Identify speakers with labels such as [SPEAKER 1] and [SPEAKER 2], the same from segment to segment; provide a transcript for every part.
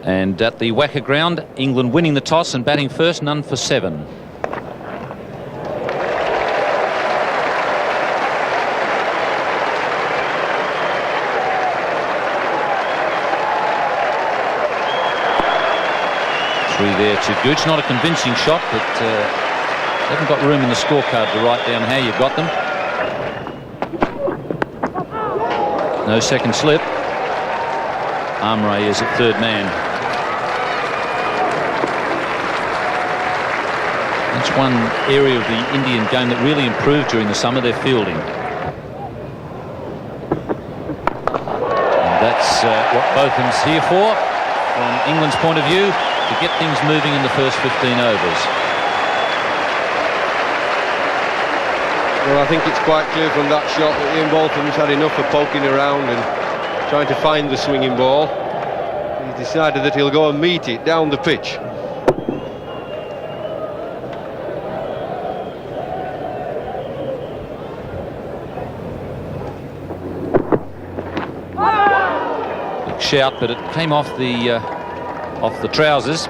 [SPEAKER 1] And at the Wacker ground, England winning the toss and batting first, none for 7. There to Gooch, not a convincing shot, but haven't got room in the scorecard to write down how you got them. No second slip. Amre is at third man. That's one area of the Indian game that really improved during the summer, their fielding. And that's what Botham's here for, from England's point of view, to get things moving in the first 15 overs.
[SPEAKER 2] Well, I think it's quite clear from that shot that Ian Botham's had enough of poking around and trying to find the swinging ball. He's decided that he'll go and meet it down the pitch.
[SPEAKER 1] Big shout, but it came off the trousers.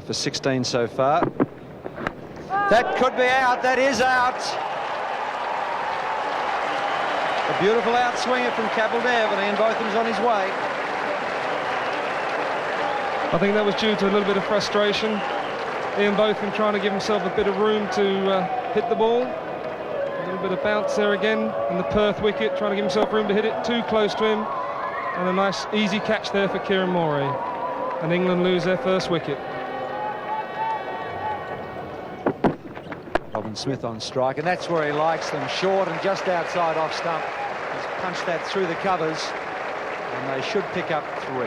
[SPEAKER 3] For 16 so far. That could be out. That is out. A beautiful outswinger from Kapil Dev, and Ian Botham's on his way.
[SPEAKER 4] I think that was due to a little bit of frustration. Ian Botham trying to give himself a bit of room to hit the ball. A little bit of bounce there again, and the Perth wicket trying to give himself room to hit it too close to him. And a nice easy catch there for Kieran Morey. And England lose their first wicket.
[SPEAKER 3] Robin Smith on strike, and that's where he likes them, short and just outside off stump. He's punched that through the covers, and they should pick up 3.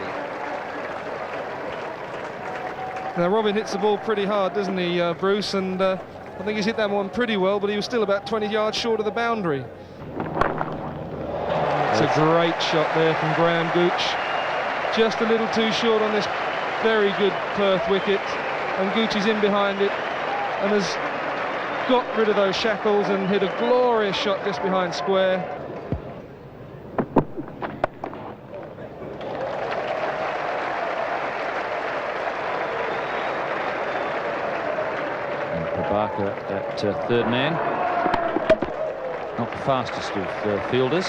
[SPEAKER 4] Now Robin hits the ball pretty hard, doesn't he, Bruce? And I think he's hit that one pretty well, but he was still about 20 yards short of the boundary. It's a great shot there from Gooch. Just a little too short on this very good Perth wicket, and Gooch is in behind it and has got rid of those shackles and hit a glorious shot just behind square.
[SPEAKER 1] And Prabhakar at third man. Not the fastest of fielders.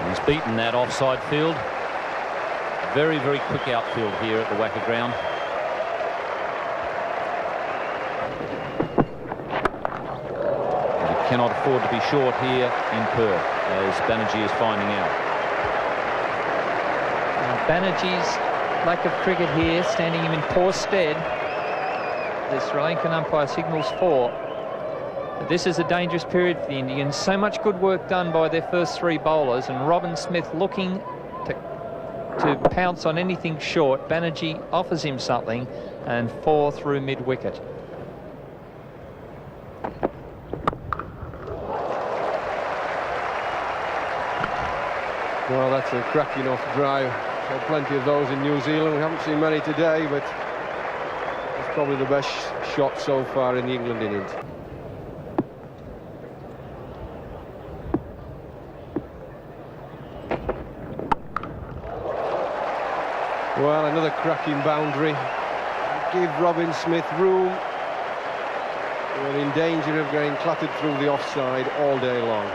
[SPEAKER 1] He's beaten that offside field. Very, very quick outfield here at the Wacker ground. Cannot afford to be short here in Perth, as Banerjee is finding out.
[SPEAKER 5] Banerjee's lack of cricket here, standing him in poor stead. The Sri Lankan umpire signals 4. But this is a dangerous period for the Indians. So much good work done by their first 3 bowlers, and Robin Smith looking to pounce on anything short. Banerjee offers him something, and 4 through mid-wicket.
[SPEAKER 2] Well, that's a cracking off drive. Had plenty of those in New Zealand. We haven't seen many today, but it's probably the best shot so far in the England innings. Well, another cracking boundary. Give Robin Smith room. We're in danger of getting clattered through the offside all day long.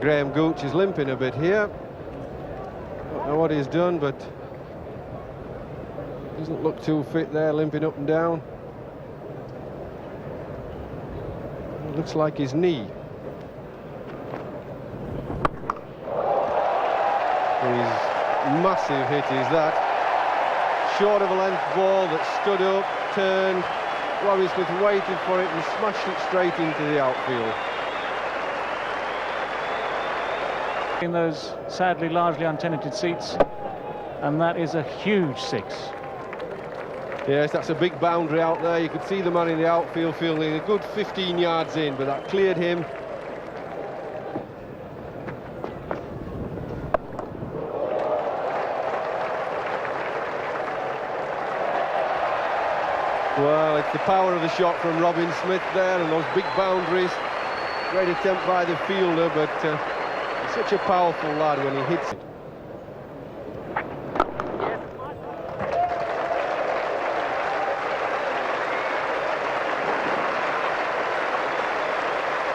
[SPEAKER 2] Graham Gooch is limping a bit here. Don't know what he's done, but doesn't look too fit there, limping up and down. It looks like his knee. His massive hit is that. Short of a length ball that stood up, turned. Robin Smith waited for it and smashed it straight into the outfield.
[SPEAKER 6] In those sadly largely untenanted seats, and that is a huge 6.
[SPEAKER 2] Yes, that's a big boundary out there. You could see the man in the outfield feeling a good 15 yards in, but that cleared him. Well, it's the power of the shot from Robin Smith there and those big boundaries. Great attempt by the fielder, but he's such a powerful lad when he hits it.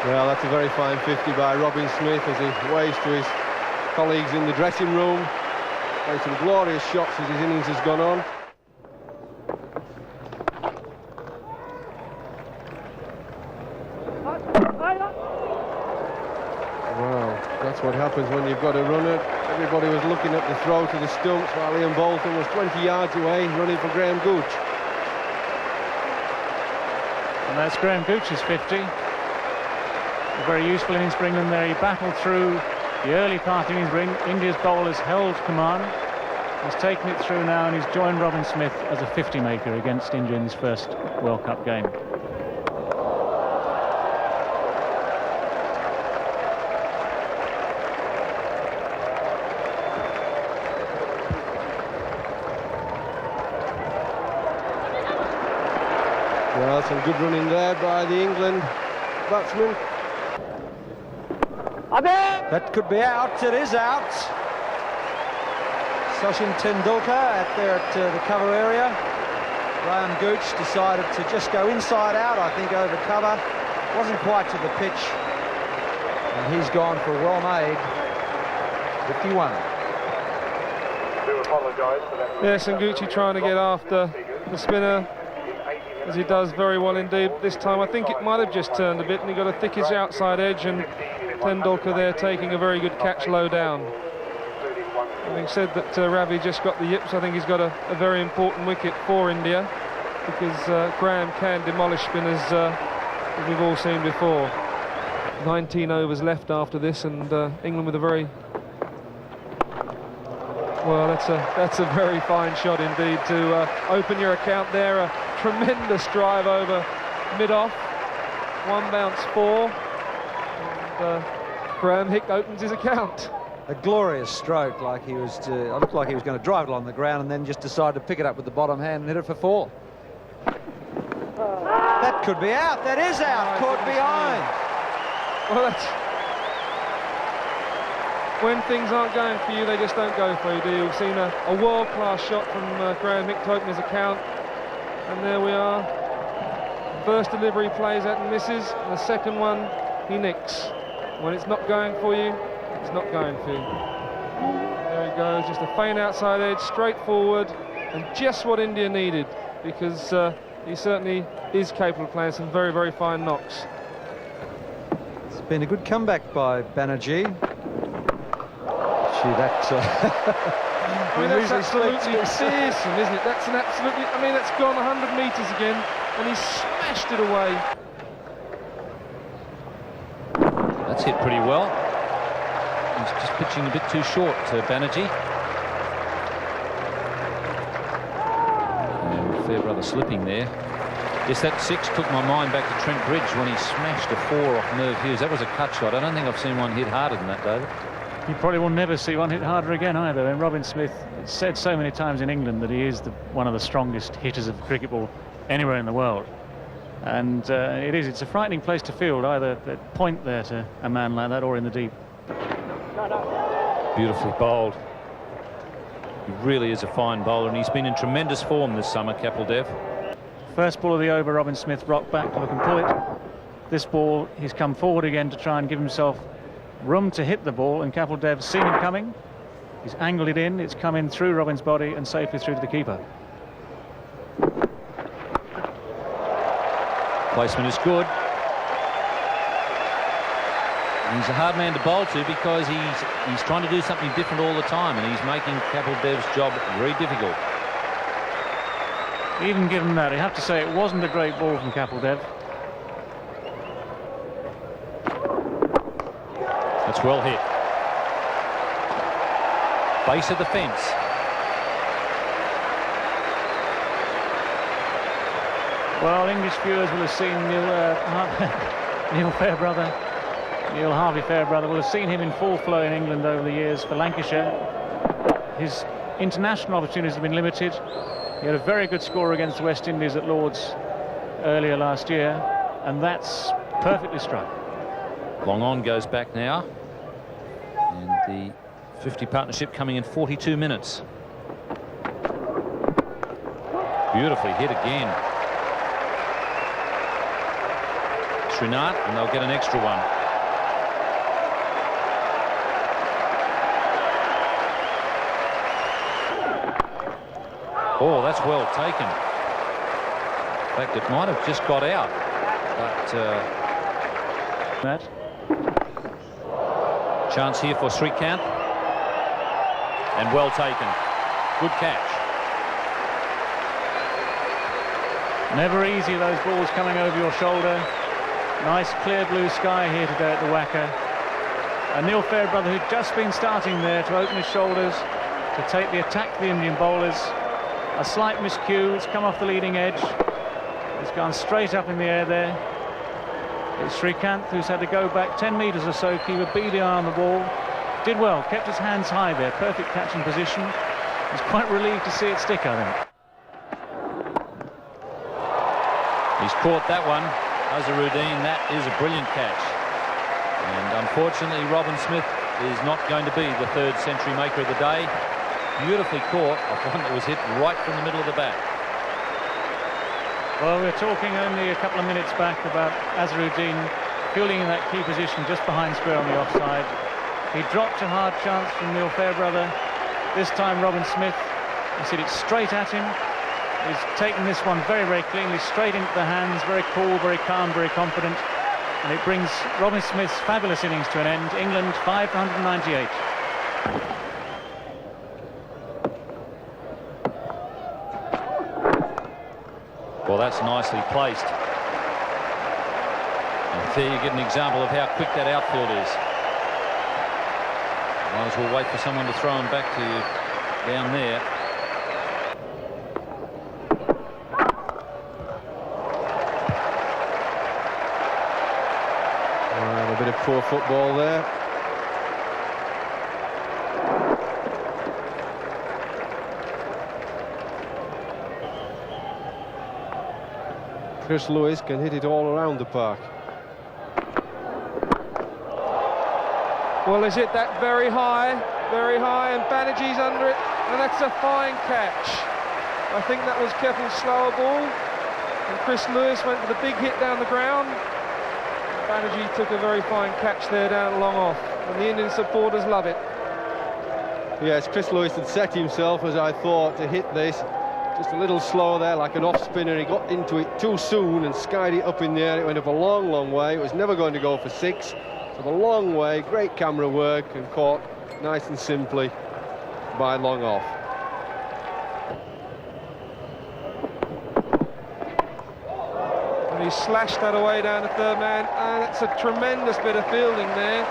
[SPEAKER 2] Well, that's a very fine 50 by Robin Smith as he waves to his colleagues in the dressing room. Played some glorious shots as his innings has gone on. Well, that's what happens when you've got a runner. Everybody was looking at the throw to the stumps while Ian Botham was 20 yards away running for Graham Gooch.
[SPEAKER 6] And that's Graham Gooch's 50. A very useful innings for England there. He battled through the early part of the innings. India's bowlers held command. He's taken it through now and he's joined Robin Smith as a 50 maker against India in his first World Cup game.
[SPEAKER 2] Well, some good running there by the England batsman.
[SPEAKER 3] That could be out. It is out. Sachin Tendulkar at the cover area. Graham Gooch decided to just go inside out, I think, over cover. Wasn't quite to the pitch. And he's gone for a well-made 51.
[SPEAKER 4] Yes, and Gooch trying to get after the spinner, as he does very well indeed this time. I think it might have just turned a bit and he got a thickish outside edge, and Tendulkar there taking a very good catch low down. Having said that, Ravi just got the yips, I think he's got a very important wicket for India, because Graham can demolish spinners, as we've all seen before. 19 overs left after this, and England with a very... Well, that's a very fine shot indeed to open your account there. A tremendous drive over mid-off. One bounce 4. And Graham Hick opens his account.
[SPEAKER 3] A glorious stroke, like he was it looked like he was going to drive it along the ground and then just decided to pick it up with the bottom hand and hit it for 4. That could be out. That is out. Caught behind.
[SPEAKER 4] Well, that's... When things aren't going for you, they just don't go for you, do you? We've seen a world-class shot from Graham Hick to open his account. And there we are. First delivery plays out and misses. And the second one, he nicks. When it's not going for you, it's not going for you. There he goes, just a faint outside edge, straight forward, and just what India needed, because he certainly is capable of playing some very, very fine knocks.
[SPEAKER 3] It's been a good comeback by Banerjee. Gee, that's...
[SPEAKER 4] I mean, that's absolutely fearsome, isn't it? That's an absolutely... I mean, that's gone 100 metres again, and he smashed it away.
[SPEAKER 1] That's hit pretty well. He's just pitching a bit too short to Banerjee. And Fairbrother slipping there. Yes, that 6 took my mind back to Trent Bridge when he smashed a 4 off Merv Hughes. That was a cut shot. I don't think I've seen one hit harder than that, David.
[SPEAKER 6] You probably will never see one hit harder again either. And Robin Smith said so many times in England that he is one of the strongest hitters of cricket ball anywhere in the world. And it's a frightening place to field, either at point there to a man like that or in the deep.
[SPEAKER 1] Beautifully bowled. He really is a fine bowler, and he's been in tremendous form this summer, Kapil Dev.
[SPEAKER 6] First ball of the over, Robin Smith rocked back to look and pull it. This ball, he's come forward again to try and give himself room to hit the ball, and Kapil Dev's seen him coming. He's angled it in, it's come in through Robin's body and safely through to the keeper.
[SPEAKER 1] Placement is good. He's a hard man to bowl to because he's trying to do something different all the time, and he's making Kapil Dev's job very difficult.
[SPEAKER 6] Even given that, you have to say it wasn't a great ball from Kapil Dev.
[SPEAKER 1] That's well hit. Base of the fence.
[SPEAKER 6] Well, English viewers will have seen Neil Harvey Fairbrother will have seen him in full flow in England over the years for Lancashire. His international opportunities have been limited, He had a very good score against the West Indies at Lord's earlier last year, and that's perfectly struck.
[SPEAKER 1] Long on goes back now, and the 50 partnership coming in 42 minutes. Beautifully hit again. Srikkanth, and they'll get an extra one. Oh, that's well taken. In fact, it might have just got out, but
[SPEAKER 6] That.
[SPEAKER 1] chance here for Srikkanth, and well taken. Good catch.
[SPEAKER 6] Never easy, those balls coming over your shoulder. Nice clear blue sky here today at the Wacker. And Neil Fairbrother, who'd just been starting there to open his shoulders to take the attack to the Indian bowlers. A slight miscue, it's come off the leading edge. It's gone straight up in the air there. It's Srikkanth who's had to go back 10 metres or so, keep a beady eye on the ball. Did well, kept his hands high there, perfect catching position. He's quite relieved to see it stick, I think.
[SPEAKER 1] He's caught that one. Azharuddin, that is a brilliant catch. And unfortunately, Robin Smith is not going to be the third century maker of the day. Beautifully caught off one that was hit right from the middle of the bat.
[SPEAKER 6] Well, we're talking only a couple of minutes back about Azharuddin fielding in that key position just behind square on the offside. He dropped a hard chance from Neil Fairbrother. This time Robin Smith has hit it straight at him. He's taken this one very, very cleanly, straight into the hands, very cool, very calm, very confident. And it brings Robin Smith's fabulous innings to an end. England 5 for 198.
[SPEAKER 1] Well, that's nicely placed. And there you get an example of how quick that outfield is. Might as well wait for someone to throw him back to you down there.
[SPEAKER 2] A bit of poor football there. Chris Lewis can hit it all around the park.
[SPEAKER 4] Well, he's hit that very high, and Banerjee's under it, and that's a fine catch. I think that was Kapil's slower ball, and Chris Lewis went for the big hit down the ground. Banerjee took a very fine catch there down long off, and the Indian supporters love it.
[SPEAKER 2] Yes, Chris Lewis had set himself, as I thought, to hit this. Just a little slower there, like an off-spinner. He got into it too soon and skied it up in the air. It went up a long, long way. It was never going to go for 6. So a long way, great camera work, and caught nice and simply by long off.
[SPEAKER 4] And he slashed that away down the third man, and it's a tremendous bit of fielding there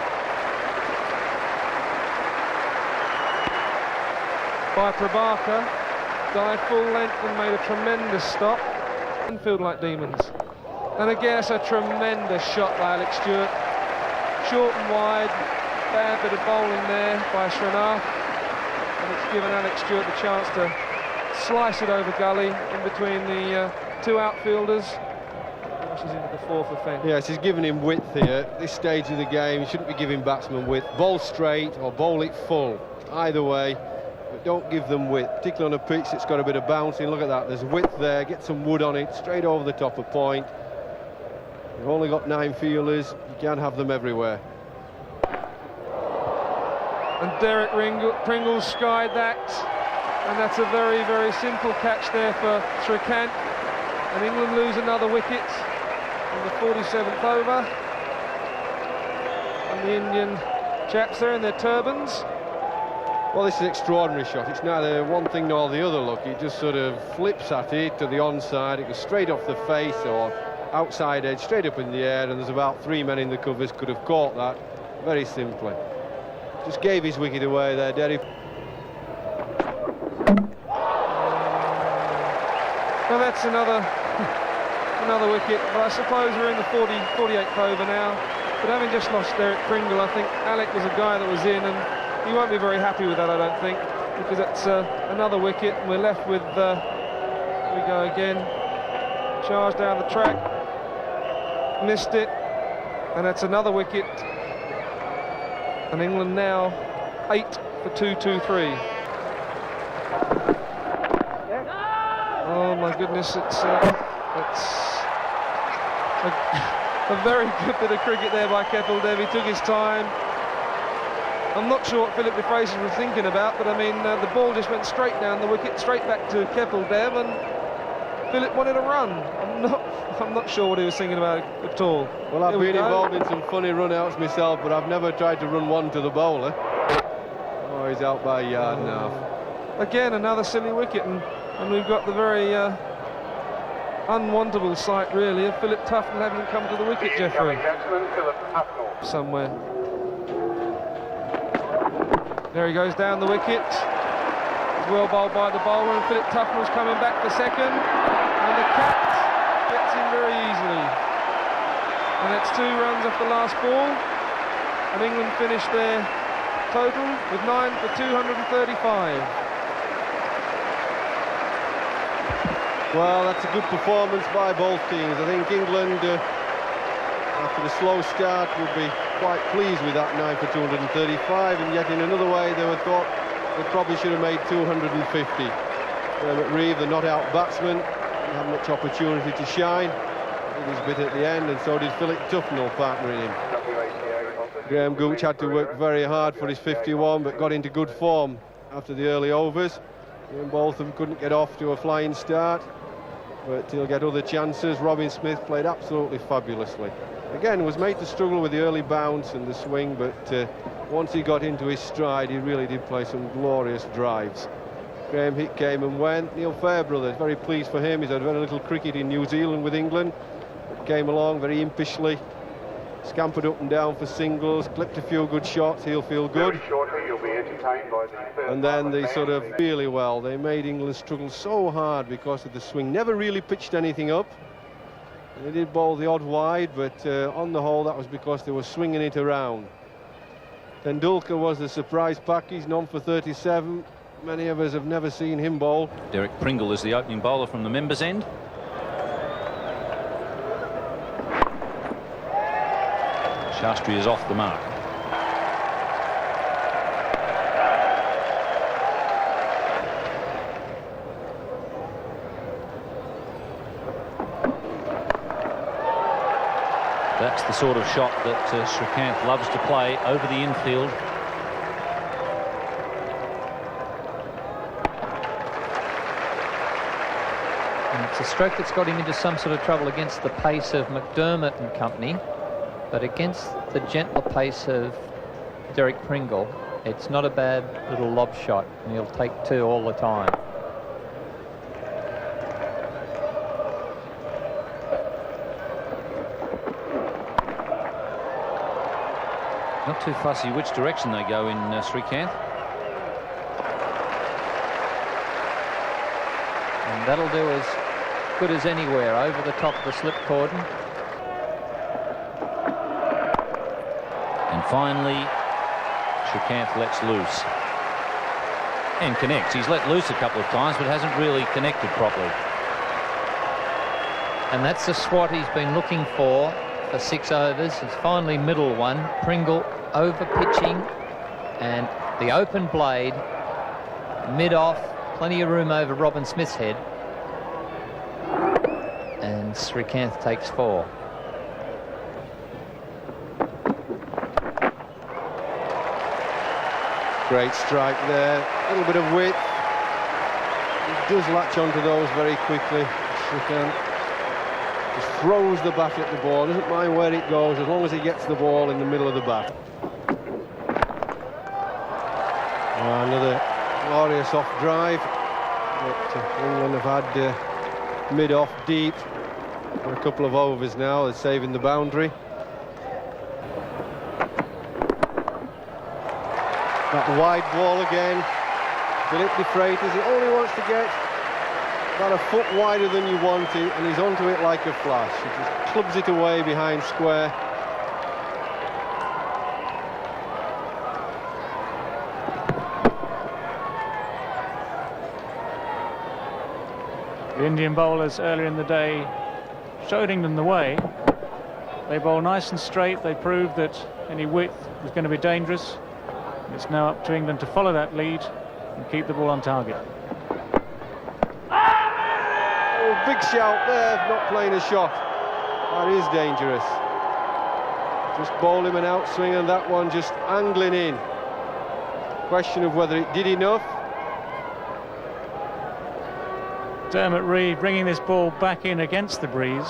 [SPEAKER 4] by Prabhakar. Dived full length and made a tremendous stop and field like demons. And again, it's a tremendous shot by Alex Stewart. Short and wide, bad bit of bowling there by Srikkanth, and it's given Alex Stewart the chance to slice it over gully in between the two outfielders. She's into the 4th offence.
[SPEAKER 2] Yes, he's given him width here. At this stage of the game, you shouldn't be giving batsmen width. Bowl straight or bowl it full. Either way, but don't give them width, particularly on a pitch that's got a bit of bouncing. Look at that, there's width there. Get some wood on it, straight over the top of point. You've only got 9 fielders. You can't have them everywhere.
[SPEAKER 4] And Derek Pringle skied that, and that's a very, very simple catch there for Srikkanth. And England lose another wicket in the 47th over. And the Indian chaps there in their turbans.
[SPEAKER 2] Well, this is an extraordinary shot. It's neither one thing nor the other, look. He just sort of flips at it to the onside. It goes straight off the face or outside edge, straight up in the air, and there's about 3 men in the covers could have caught that very simply. Just gave his wicket away there, Derry.
[SPEAKER 4] Well, that's another wicket. But I suppose we're in the 48th over now. But having just lost Derek Pringle, I think Alec was a guy that was in, and he won't be very happy with that, I don't think, because it's another wicket, and we're left with we go again. Charge down the track. Missed it. And that's another wicket. And England now 8 for 2-2-3. Oh my goodness, it's a very good bit of cricket there by Kapil Dev. He took his time. I'm not sure what Phil DeFreitas was thinking about, but I mean, the ball just went straight down the wicket, straight back to Kapil Dev, and Philip wanted a run. I'm not sure what he was thinking about at all.
[SPEAKER 2] Well, I've been involved in some funny run-outs myself, but I've never tried to run one to the bowler. Oh, he's out by a yard now.
[SPEAKER 4] Again, another silly wicket, and we've got the very unwantable sight, really, of Philip Tufnell having come to the wicket, Jeffrey. Somewhere. There he goes down the wicket. He's well bowled by the bowler, and Philip Tufnell's coming back for second. And the cat gets in very easily. And that's 2 runs off the last ball. And England finished their total with 9 for 235.
[SPEAKER 2] Well, that's a good performance by both teams. I think England, after the slow start, would be quite pleased with that 9 for 235, and yet in another way they were thought they probably should have made 250. Reeve, the not-out batsman, didn't have much opportunity to shine. Did his bit at the end, and so did Philip Tufnell partnering him. Gooch had to work very hard for his 51, but got into good form after the early overs. Ian Botham couldn't get off to a flying start, but he'll get other chances. Robin Smith played absolutely fabulously. Again, was made to struggle with the early bounce and the swing, but once he got into his stride, he really did play some glorious drives. Graham hit came and went. Neil Fairbrother, very pleased for him. He's had very little cricket in New Zealand with England. Came along very impishly, scampered up and down for singles, clipped a few good shots. He'll feel good. And then they sort of really well. They made England struggle so hard because of the swing. Never really pitched anything up. They did bowl the odd wide, but on the whole that was because they were swinging it around. Tendulkar was the surprise pack. He's none for 37. Many of us have never seen him bowl.
[SPEAKER 1] Derek Pringle is the opening bowler from the members' end. Shastri is off the mark. That's the sort of shot that Srikkanth loves to play over the infield.
[SPEAKER 5] And it's a stroke that's got him into some sort of trouble against the pace of McDermott and company, but against the gentler pace of Derek Pringle, it's not a bad little lob shot, and he'll take 2 all the time.
[SPEAKER 1] Not too fussy which direction they go in, Srikkanth.
[SPEAKER 5] And that'll do as good as anywhere over the top of the slip cordon.
[SPEAKER 1] And finally, Srikkanth lets loose. And connects. He's let loose a couple of times, but hasn't really connected properly.
[SPEAKER 5] And that's the swat he's been looking for 6 overs. It's finally middle one. Pringle over pitching, and the open blade mid-off, plenty of room over Robin Smith's head, and Srikkanth takes 4.
[SPEAKER 2] Great strike there, a little bit of width. He does latch onto those very quickly. Srikkanth just throws the bat at the ball, doesn't mind where it goes as long as he gets the ball in the middle of the bat. Another glorious off drive, but England have had mid-off deep for a couple of overs now. They're saving the boundary. That wide ball again. Phil DeFreitas, he only wants to get about a foot wider than you want it, and he's onto it like a flash. He just clubs it away behind square.
[SPEAKER 6] The Indian bowlers earlier in the day showed England the way. They bowl nice and straight. They proved that any width was going to be dangerous. It's now up to England to follow that lead and keep the ball on target.
[SPEAKER 2] Oh, big shout there, not playing a shot. That is dangerous. Just bowl him an outswing, and that one just angling in. Question of whether it did enough.
[SPEAKER 6] Dermot Reeve bringing this ball back in against the breeze.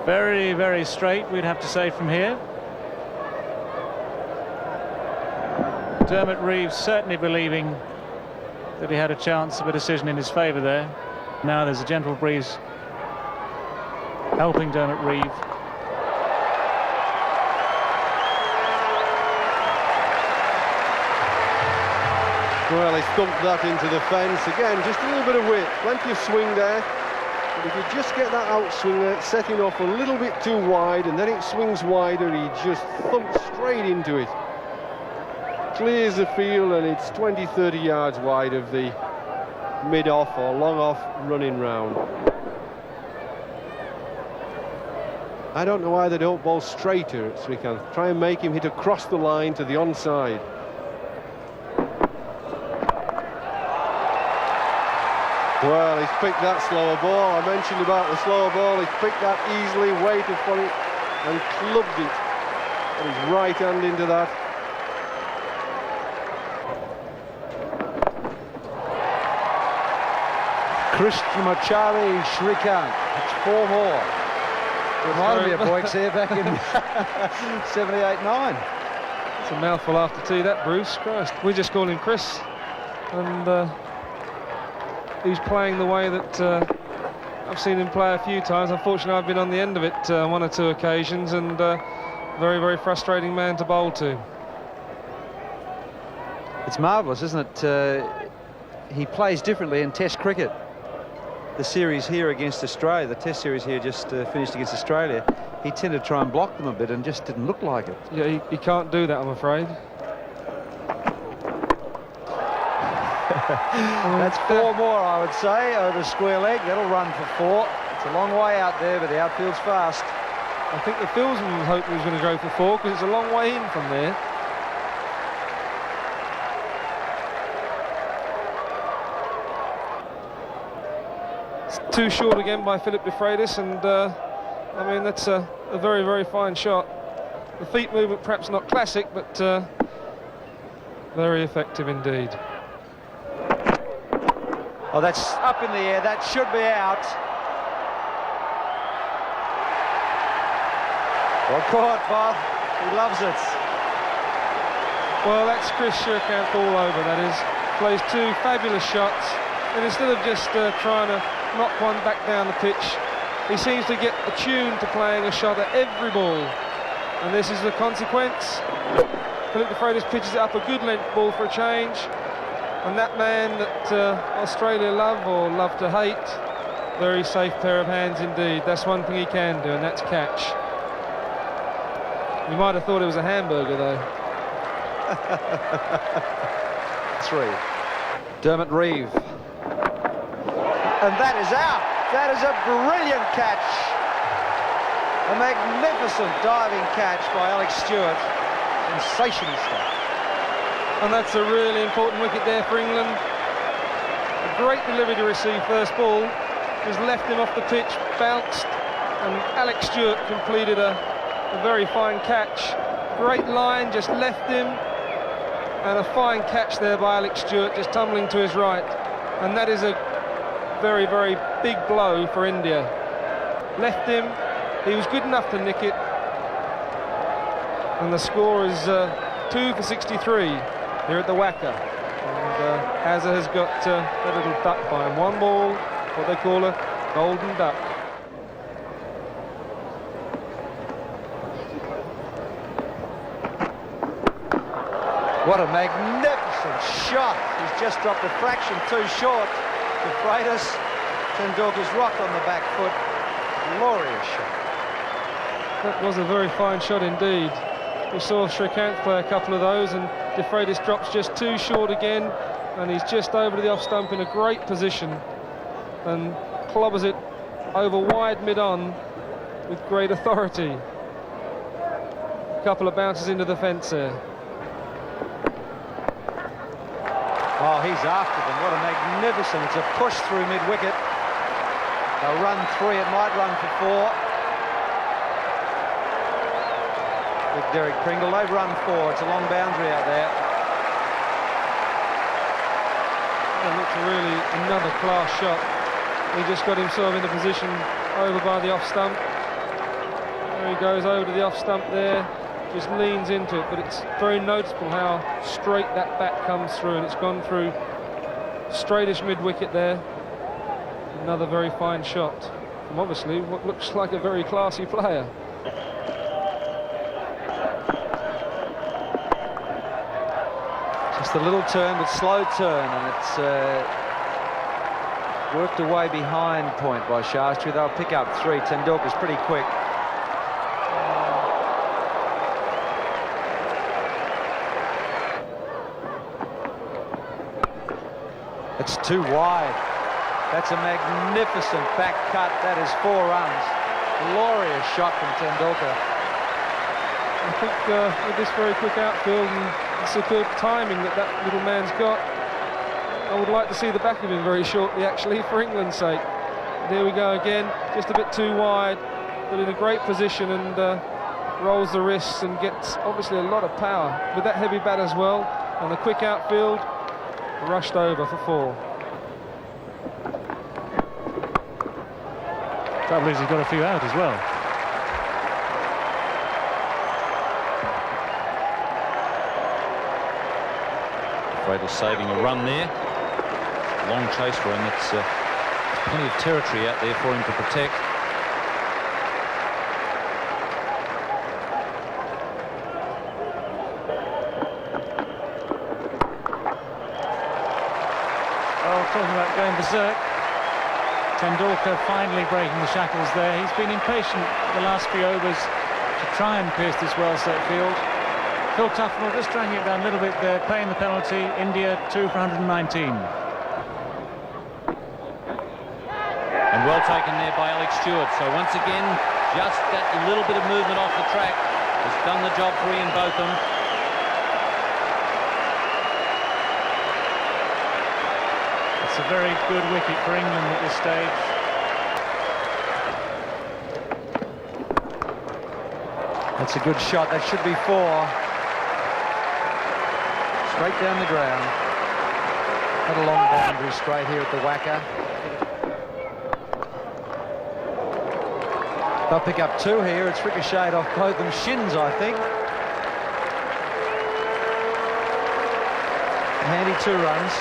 [SPEAKER 6] Very, very straight, we'd have to say, from here. Dermot Reeve certainly believing that he had a chance of a decision in his favour there. Now there's a gentle breeze helping Dermot Reeve.
[SPEAKER 2] Well, he thumped that into the fence. Again, just a little bit of width, plenty of swing there. But if you just get that outswing there, it's setting off a little bit too wide, and then it swings wider, he just thumps straight into it. Clears the field, and it's 20-30 yards wide of the mid-off or long-off running round. I don't know why they don't bowl straighter at Srikkanth. Try and make him hit across the line to the onside. Well, he's picked that slower ball. I mentioned about the slower ball. He's picked that easily, waited for it, and clubbed it. And his right hand into that.
[SPEAKER 3] Krishnamachari Srikkanth. It's 4 more. Reminded me of Boyks here back in 78-9.
[SPEAKER 4] It's a mouthful after tea, that, Bruce. Christ, we just call him Chris. And he's playing the way that I've seen him play a few times. Unfortunately, I've been on the end of it 1 or 2 occasions, and very, very frustrating man to bowl to.
[SPEAKER 3] It's marvellous, isn't it? He plays differently in Test cricket. The series here against Australia, the Test series here just finished against Australia, he tended to try and block them a bit and just didn't look like it.
[SPEAKER 4] Yeah, he can't do that, I'm afraid.
[SPEAKER 3] That's 4 more, I would say, over square leg. That'll run for 4. It's a long way out there, but the outfield's fast.
[SPEAKER 4] I think the fieldsman was hoping he was going to go for 4 because it's a long way in from there. It's too short again by Phil DeFreitas, and I mean, that's a very, very fine shot. The feet movement perhaps not classic, but very effective indeed.
[SPEAKER 3] Oh, that's up in the air. That should be out. Well caught, Bob. He loves it.
[SPEAKER 4] Well, that's Chris Srikkanth all over, that is. Plays 2 fabulous shots, and instead of just trying to knock one back down the pitch, he seems to get attuned to playing a shot at every ball. And this is the consequence. Phil DeFreitas pitches it up a good length ball for a change. And that man that Australia love or love to hate, very safe pair of hands indeed. That's one thing he can do, and that's catch. You might have thought it was a hamburger, though.
[SPEAKER 3] 3. Dermot Reeve. And that is out. That is a brilliant catch. A magnificent diving catch by Alex Stewart. Sensational stuff.
[SPEAKER 4] And that's a really important wicket there for England. A great delivery to receive first ball. Just left him off the pitch, bounced, and Alex Stewart completed a very fine catch. Great line, just left him, and a fine catch there by Alex Stewart, just tumbling to his right. And that is a very, very big blow for India. Left him, he was good enough to nick it, and the score is 2 for 63. Here at the Wacker, and Hazza has got a little duck by him. 1 ball, what they call a golden duck.
[SPEAKER 3] What a magnificent shot. He's just dropped a fraction too short. DeFreitas, Tendulkar's rock on the back foot. Glorious shot.
[SPEAKER 4] That was a very fine shot indeed. We saw Srikkanth play a couple of those, and DeFreitas drops just too short again, and he's just over to the off stump in a great position. and clobbers it over wide mid-on with great authority. A couple of bounces into the fence there.
[SPEAKER 3] Oh, he's after them. What a magnificent. It's a push through mid-wicket. They'll run 3. It might run for 4. Big Derek Pringle. They've run 4. It's a long boundary out there.
[SPEAKER 4] That looks really another class shot. He just got himself in a position over by the off stump. There he goes over to the off stump there. Just leans into it, but it's very noticeable how straight that bat comes through, and it's gone through straightish mid-wicket there. Another very fine shot from obviously what looks like a very classy player.
[SPEAKER 3] Just a little turn, but slow turn, and it's worked away behind point by Shastri. They'll pick up 3. Tendulkar's pretty quick. It's too wide. That's a magnificent back cut. That is 4 runs. Glorious shot from Tendulkar.
[SPEAKER 4] I think with this very quick outfield and superb timing that little man's got, I would like to see the back of him very shortly, actually, for England's sake. There we go again, just a bit too wide, but in a great position, and rolls the wrists and gets obviously a lot of power with that heavy bat as well. And the quick outfield, rushed over for 4.
[SPEAKER 6] Trouble is, he's got a few out as well.
[SPEAKER 1] DeFreitas saving a run there. Long chase for him. It's plenty of territory out there for him to protect.
[SPEAKER 6] Talking about going berserk. Tendulkar finally breaking the shackles there. He's been impatient the last few overs to try and pierce this well-set field. Phil Tufnell just dragging it down a little bit there, paying the penalty. India 2 for 119.
[SPEAKER 1] And well taken there by Alex Stewart. So once again, just that little bit of movement off the track has done the job for Ian Botham.
[SPEAKER 6] It's a very good wicket for England at this stage.
[SPEAKER 3] That's a good shot. That should be 4. Straight down the ground. Had a long boundary straight here at the whacker. They'll pick up 2 here. It's ricocheted off Botham's shins, I think. A handy 2 runs.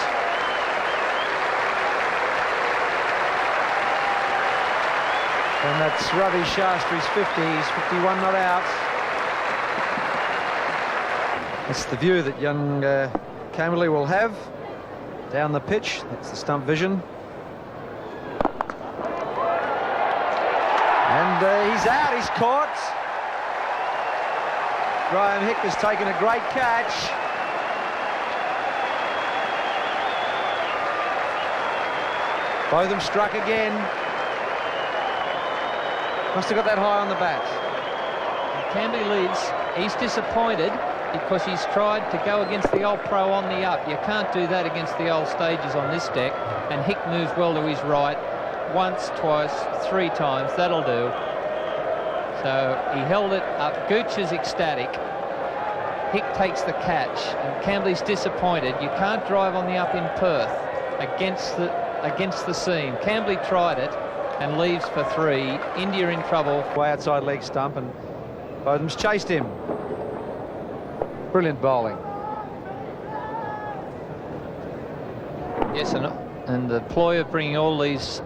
[SPEAKER 3] And that's Ravi Shastri's 50. He's 51 not out. That's the view that young Kamberley will have down the pitch. That's the stump vision. And he's out, he's caught. Graham Hick has taken a great catch. Botham struck again. Must have got that high on the bat.
[SPEAKER 5] Kamberley leads. He's disappointed because he's tried to go against the old pro on the up. You can't do that against the old stages on this deck. And Hick moves well to his right. Once, twice, 3 times. That'll do. So he held it up. Gooch is ecstatic. Hick takes the catch. And Kamberley's disappointed. You can't drive on the up in Perth against the seam. Kamberley tried it and leaves for 3. India in trouble.
[SPEAKER 3] Way outside leg stump, and Botham's chased him. Brilliant bowling.
[SPEAKER 5] Yes, and the ploy of bringing all these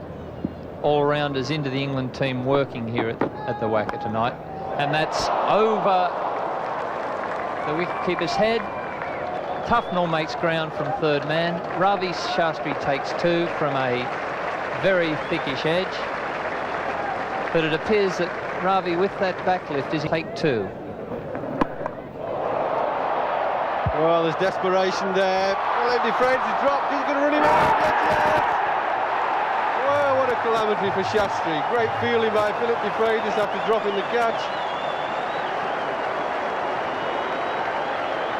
[SPEAKER 5] all-rounders into the England team working here at the Wacker tonight. And that's over the wicketkeeper's head. Tufnell makes ground from 3rd man. Ravi Shastri takes 2 from a very thickish edge. But it appears that Ravi, with that backlift, is take 2.
[SPEAKER 2] Well, there's desperation there. Phil DeFreitas dropped. He's going to run him out. Yes, yes. Well, a calamity for Shastri. Great fielding by Phil DeFreitas after dropping the catch.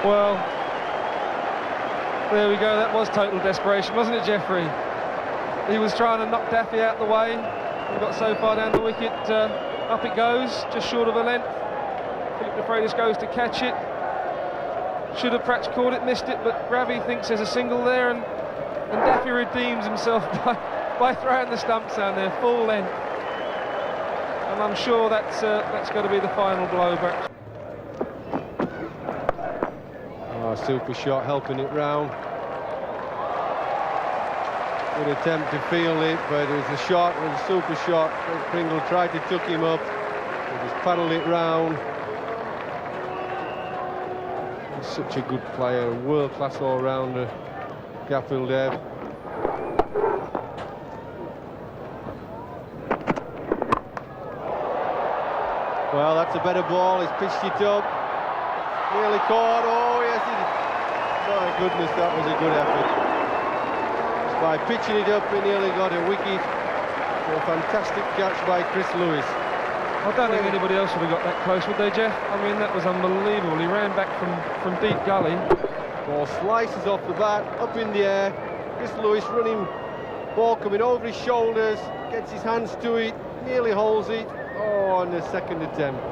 [SPEAKER 4] Well, there we go. That was total desperation, wasn't it, Jeffrey? He was trying to knock Daffy out the way. He got so far down the wicket, up it goes, just short of a length. Phil DeFreitas goes to catch it. Should have perhaps caught it, missed it, but Ravi thinks there's a single there, and Daffy redeems himself by throwing the stumps down there, full length. And I'm sure that's got to be the final blow back.
[SPEAKER 2] Oh, super shot, helping it round. Good attempt to field it, but it was a shot, it was a super shot. Pringle tried to tuck him up, he just paddled it round. He's such a good player, a world-class all-rounder, Kapil Dev. Well, that's a better ball, he's pitched it up. Nearly caught, oh yes, my goodness, that was a good effort. By pitching it up, he nearly got a wicket. A fantastic catch by Chris Lewis.
[SPEAKER 4] I don't think anybody else would have got that close, would they, Jeff? I mean, that was unbelievable. He ran back from deep gully.
[SPEAKER 2] Ball slices off the bat, up in the air. Chris Lewis running, ball coming over his shoulders, gets his hands to it, nearly holds it. Oh, on the second attempt.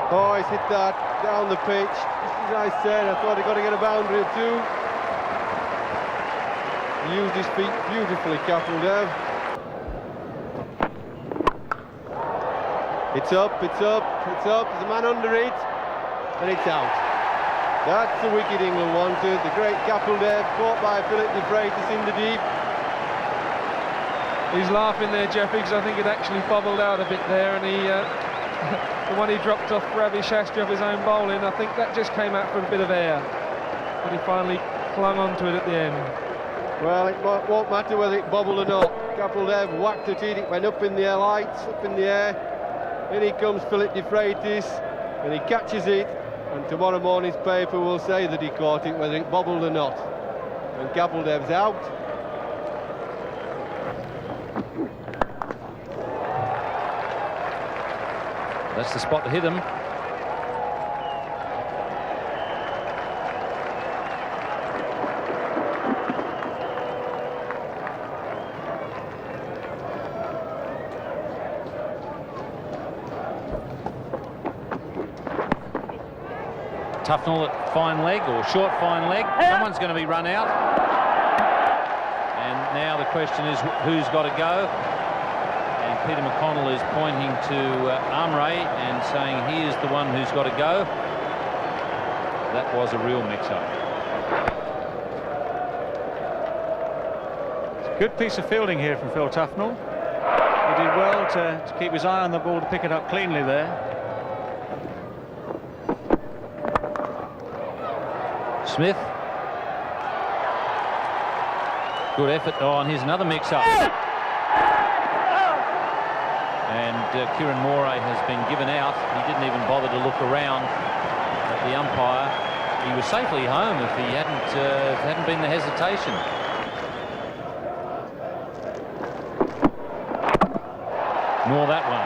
[SPEAKER 2] Oh, he's hit that down the pitch. Just as I said, I thought he got to get a boundary or two. He used his feet beautifully, Kapil Dev. It's up, it's up, it's up. There's a man under it, and it's out. That's the wicket England wanted. The great Kapil Dev, caught by Phil DeFreitas in the deep.
[SPEAKER 4] He's laughing there, Jeffrey, because I think it actually bobbled out a bit there, and he the one he dropped off Ravi Shastri off his own bowling, I think that just came out for a bit of air, but he finally clung on to it at the end.
[SPEAKER 2] Well, it won't matter whether it bobbled or not. Kapil Dev whacked at it, it went up in the air, lights up in the air. In he comes Phil DeFreitas, and he catches it, and tomorrow morning's paper will say that he caught it, whether it bobbled or not. And Kapil Dev's out.
[SPEAKER 1] That's the spot to hit him. Tufnell at fine leg, or short fine leg. Someone's going to be run out. And now the question is, who's got to go? And Peter McConnell is pointing to Amre and saying he is the one who's got to go. That was a real mix-up.
[SPEAKER 6] It's a good piece of fielding here from Phil Tufnell. He did well to keep his eye on the ball, to pick it up cleanly there.
[SPEAKER 1] Smith. Good effort. Oh, and here's another mix-up. And Kieran Moray has been given out. He didn't even bother to look around at the umpire. He was safely home if he hadn't been the hesitation. Nor that one.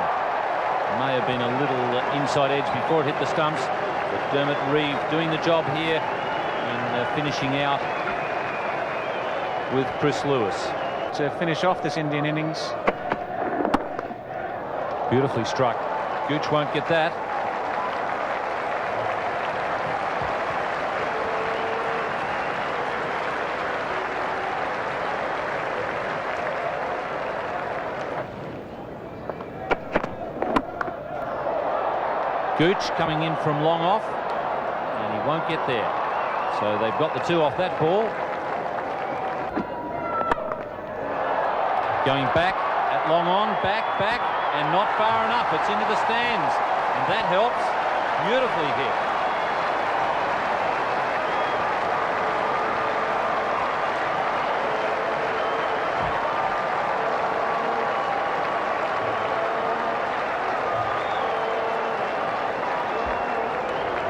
[SPEAKER 1] May have been a little inside edge before it hit the stumps. But Dermot Reeve doing the job here in finishing out with Chris Lewis.
[SPEAKER 6] To finish off this Indian innings.
[SPEAKER 1] Beautifully struck. Gooch won't get that. Gooch coming in from long off, and he won't get there. So they've got the two off that ball. Going back at long on, back, and not far enough. It's into the stands, and that helps. Beautifully hit.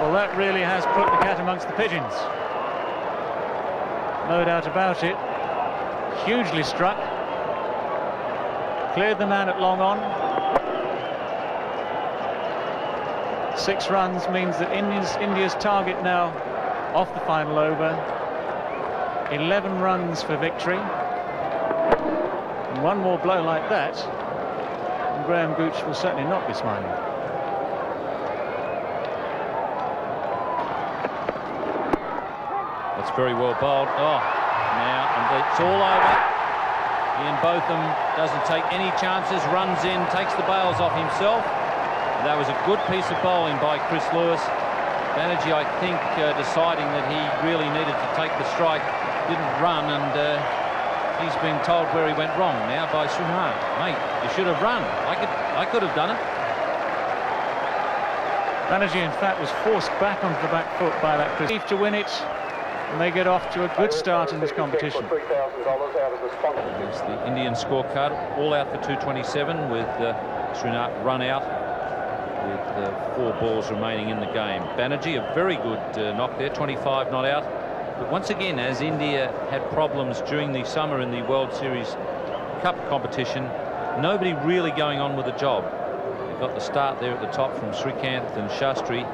[SPEAKER 6] Well, that really has put the cat amongst the pigeons. no doubt about it. Hugely struck. Cleared the man at long on. 6 runs means that India's target now off the final over. 11 runs for victory. And one more blow like that, and Graham Gooch will certainly not be smiling.
[SPEAKER 1] That's very well bowled. Oh, now, and it's all over. Ian Botham doesn't take any chances, runs in, takes the bails off himself. And that was a good piece of bowling by Chris Lewis. Banerjee, I think, deciding that he really needed to take the strike, didn't run, and he's being told where he went wrong now by Suhan. Mate, you should have run. I could have done it.
[SPEAKER 6] Banerjee, in fact, was forced back onto the back foot by that Chris to win it, and they get off to a good start in this competition.
[SPEAKER 1] There's the Indian scorecard, all out for 227 with Srinath run out with 4 balls remaining in the game. Banerjee, a very good knock there, 25 not out. But once again, as India had problems during the summer in the World Series Cup competition, nobody really going on with the job. They've got the start there at the top from Srikkanth and Shastri,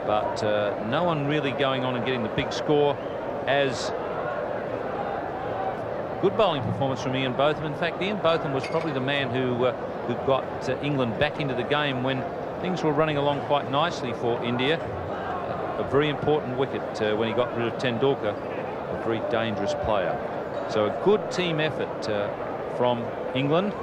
[SPEAKER 1] but no one really going on and getting the big score. As good bowling performance from Ian Botham. In fact, Ian Botham was probably the man who got England back into the game when things were running along quite nicely for India. A very important wicket when he got rid of Tendulkar, a very dangerous player. So a good team effort from England.